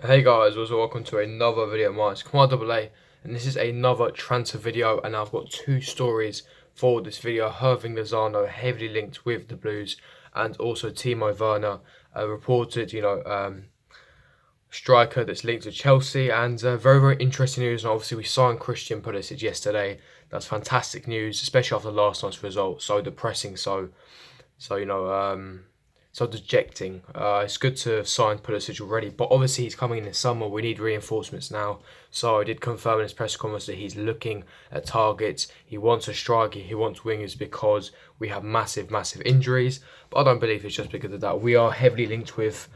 Hey guys, also welcome to another video of mine. It's Command AA, and this is another transfer video, and I've got two stories for this video. Lozano heavily linked with the Blues, and also Timo Werner, reported, striker that's linked to Chelsea, and very interesting news. And obviously we signed Christian Pulisic yesterday. That's fantastic news, especially after last night's result. So depressing, so so dejecting. It's good to sign Pulisic already, but obviously he's coming in the summer. We need reinforcements now. So I did confirm in his press conference that he's looking at targets. He wants a striker. He wants wingers because we have massive injuries. But I don't believe it's just because of that. We are heavily linked with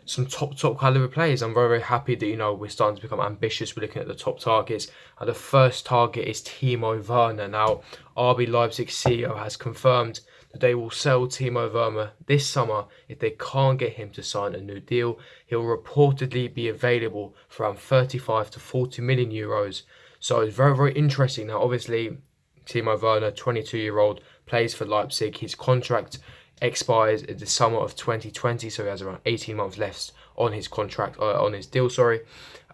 some top caliber players. I'm very happy that we're starting to become ambitious. We're looking at the top targets. And the first target is Timo Werner. Now, RB Leipzig CEO has confirmed that they will sell Timo Werner this summer if they can't get him to sign a new deal. He'll reportedly be available for around 35 to 40 million euros. So it's very interesting. Now, obviously, Timo Werner, 22-year-old, plays for Leipzig. His contract expires in the summer of 2020, so he has around 18 months left on his contract, on his deal, sorry.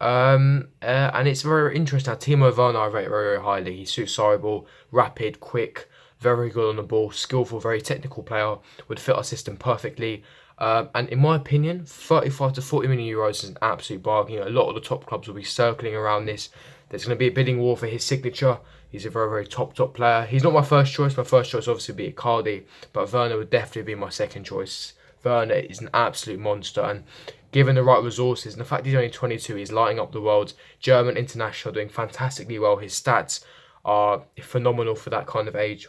And it's very interesting. Now, Timo Werner I rate very highly. He's suicidal, rapid, quick, very good on the ball, skillful, very technical player, would fit our system perfectly. And in my opinion, 35 to 40 million euros is an absolute bargain. A lot of the top clubs will be circling around this. There's going to be a bidding war for his signature. He's a very top player. He's not my first choice. My first choice obviously would be Icardi, but Werner would definitely be my second choice. Werner is an absolute monster, and given the right resources and the fact he's only 22, he's lighting up the world. German international, doing fantastically well. His stats are phenomenal for that kind of age,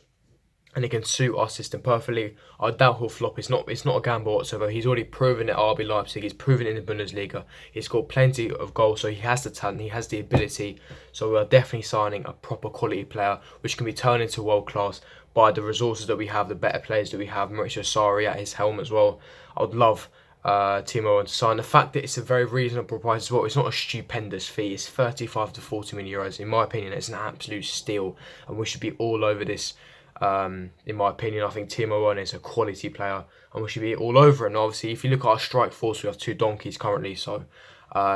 and he can suit our system perfectly. I doubt he'll flop. It's not a gamble whatsoever. He's already proven at RB Leipzig. He's proven in the Bundesliga. He's scored plenty of goals, so he has the talent. He has the ability. So we are definitely signing a proper quality player, which can be turned into world class by the resources that we have, the better players that we have. Maurizio Sarri at his helm as well. I would love Timo to sign. The fact that it's a very reasonable price as well. It's not a stupendous fee. It's 35 to 40 million euros. In my opinion, it's an absolute steal, and we should be all over this. In my opinion, I think Timo Werner is a quality player, and we should be all over it. And obviously, if you look at our strike force, we have two donkeys currently, so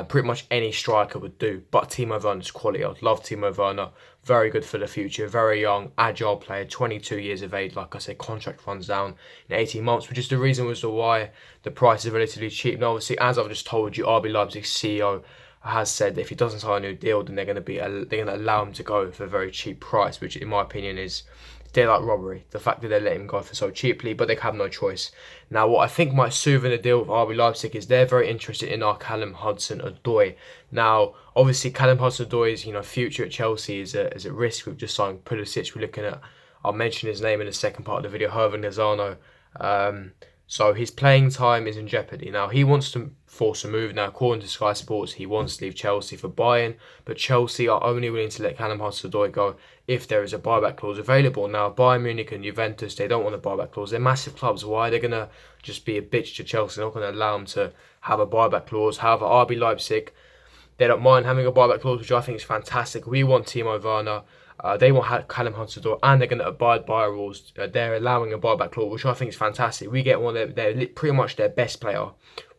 pretty much any striker would do. But Timo Werner's quality. I'd love Timo Werner. Very good for the future. Very young, agile player. 22 years of age. Like I said, contract runs down in 18 months, which is the reason as to why the price is relatively cheap. Now, obviously, as I've just told you, RB Leipzig's CEO has said that if he doesn't sign a new deal, then they're going to allow him to go for a very cheap price, which in my opinion is daylight robbery. The fact that they let him go for so cheaply, but they have no choice. Now, what I think might smoothen the deal with RB Leipzig is they're very interested in our Callum Hudson-Odoi. Now, obviously, Callum Hudson-Odoi's future at Chelsea is at risk. We've just signed Pulisic. We're looking at. I'll mention his name in the second part of the video. Werner Lozano. So his playing time is in jeopardy. Now, he wants to force a move. Now, according to Sky Sports, he wants to leave Chelsea for Bayern, but Chelsea are only willing to let Callum Hudson-Odoi go if there is a buyback clause available. Now, Bayern Munich and Juventus, they don't want a buyback clause. They're massive clubs. Why are they going to just be a bitch to Chelsea? They're not going to allow them to have a buyback clause. However, RB Leipzig, they don't mind having a buyback clause, which I think is fantastic. We want Timo Werner. They want Callum Hudson-Odoi, and they're going to abide by our rules. They're allowing a buyback clause, which I think is fantastic. We get one of their pretty much their best player,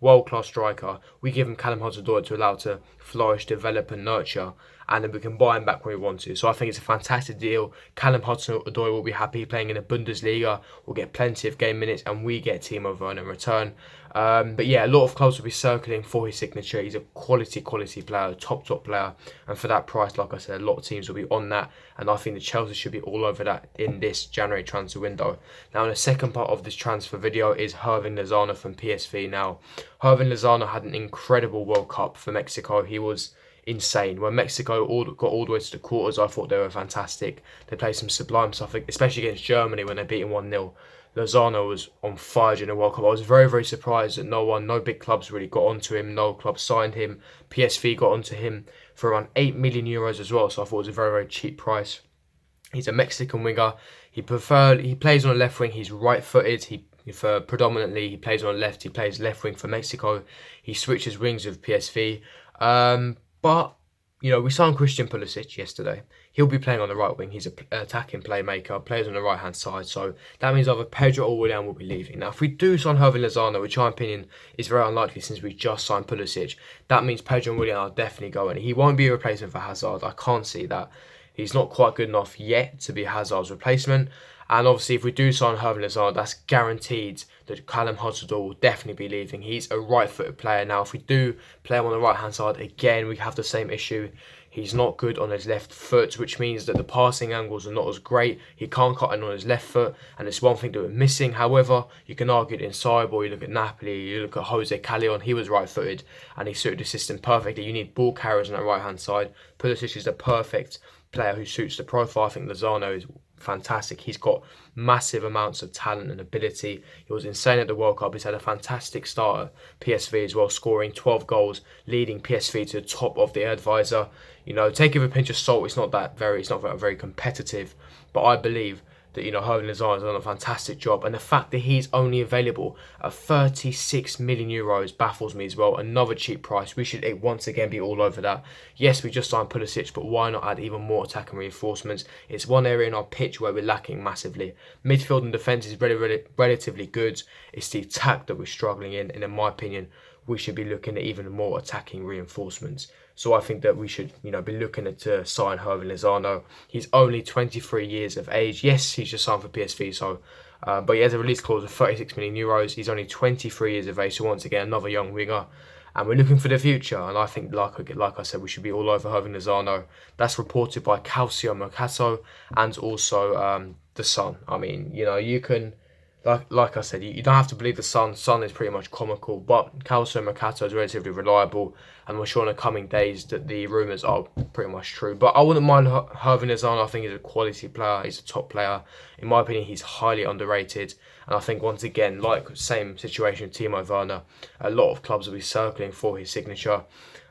world-class striker. We give them Callum Hudson-Odoi to allow to flourish, develop, and nurture, and then we can buy him back when we want to. So I think it's a fantastic deal. Callum Hudson-Odoi will be happy playing in the Bundesliga. We'll get plenty of game minutes, and we get Timo Werner in return. But yeah, a lot of clubs will be circling for his signature. He's a quality player, top player, and for that price, like I said, a lot of teams will be on that, and I think the Chelsea should be all over that in this January transfer window. Now, the second part of this transfer video is Werner Lozano from PSV. Now, Werner Lozano had an incredible World Cup for Mexico. He was insane. When Mexico got all the way to the quarters, I thought they were fantastic. They played some sublime stuff, especially against Germany when they beat him 1-0. Lozano was on fire during the World Cup. I was very surprised that no big clubs really got onto him. No club signed him. PSV got onto him for around 8 million euros as well. So I thought it was a very cheap price. He's a Mexican winger. He plays on the left wing. He's right-footed. Predominantly he plays on the left. He plays left wing for Mexico. He switches wings with PSV. But we signed Christian Pulisic yesterday. he'll be playing on the right wing. He's an attacking playmaker, plays on the right hand side. So that means either Pedro or Willian will be leaving. Now, if we do sign Hervin Lozano, which in my opinion is very unlikely since we just signed Pulisic, that means Pedro and Willian are definitely going. He won't be a replacement for Hazard. I can't see that. He's not quite good enough yet to be Hazard's replacement. And obviously, if we do sign Hervin Lozano, that's guaranteed that Callum Hudson-Odoi will definitely be leaving. He's a right-footed player. Now, if we do play him on the right-hand side, again, we have the same issue. He's not good on his left foot, which means that the passing angles are not as great. He can't cut in on his left foot, and it's one thing that we're missing. However, you can argue it inside ball. You look at Napoli, you look at Jose Callejon, he was right-footed, and he suited the system perfectly. You need ball carriers on that right-hand side. Pulisic is the perfect player who suits the profile. I think Lozano is fantastic. He's got massive amounts of talent and ability. He was insane at the World Cup. He's had a fantastic start at PSV as well, scoring 12 goals, leading PSV to the top of the Advisor. You know, take it with a pinch of salt. It's not very competitive, but I believe that, you know, Hervin Lozano has done a fantastic job, and the fact that he's only available at 36 million euros baffles me as well. Another cheap price. We should once again be all over that. Yes, we just signed Pulisic, but why not add even more attacking reinforcements? It's one area in our pitch where we're lacking massively. Midfield and defence is relatively good. It's the attack that we're struggling in, and in my opinion, we should be looking at even more attacking reinforcements. So I think that we should, you know, be looking at to sign Hervin Lozano. He's only 23 years of age. Yes, he's just signed for PSV, so but he has a release clause of 36 million euros. He's only 23 years of age, so once again, another young winger. And we're looking for the future. And I think, like I said, we should be all over Hervin Lozano. That's reported by Calcio Mercato and also The Sun. I mean, you know, you can... Like I said, you don't have to believe the Sun. Sun is pretty much comical, but Calcio Mercato is relatively reliable, and we're sure in the coming days that the rumours are pretty much true. But I wouldn't mind Hervin Lozano. I think he's a quality player. He's a top player. In my opinion, he's highly underrated. And I think, once again, like same situation with Timo Werner, a lot of clubs will be circling for his signature.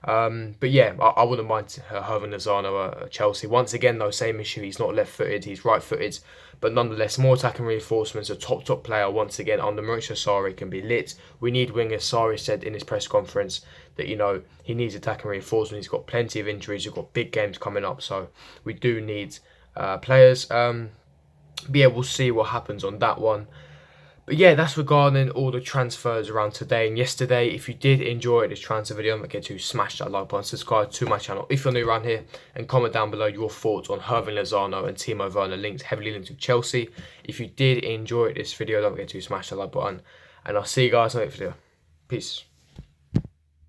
But yeah, I wouldn't mind Hervin Lozano at Chelsea. Once again, though, same issue. He's not left-footed. He's right-footed. But nonetheless, more attacking reinforcements. A top player, once again, under Maurizio Sarri can be lit. We need wingers. Sarri said in his press conference that, you know, he needs attacking reinforcement. He's got plenty of injuries. We've got big games coming up. So we do need players. Be able to see what happens on that one. But yeah, that's regarding all the transfers around today and yesterday. If you did enjoy this transfer video, don't forget to smash that like button, subscribe to my channel if you're new around here, and comment down below your thoughts on Hervin Lozano and Timo Werner, heavily linked to Chelsea. If you did enjoy this video, don't forget to smash that like button, and I'll see you guys in the next video. Peace.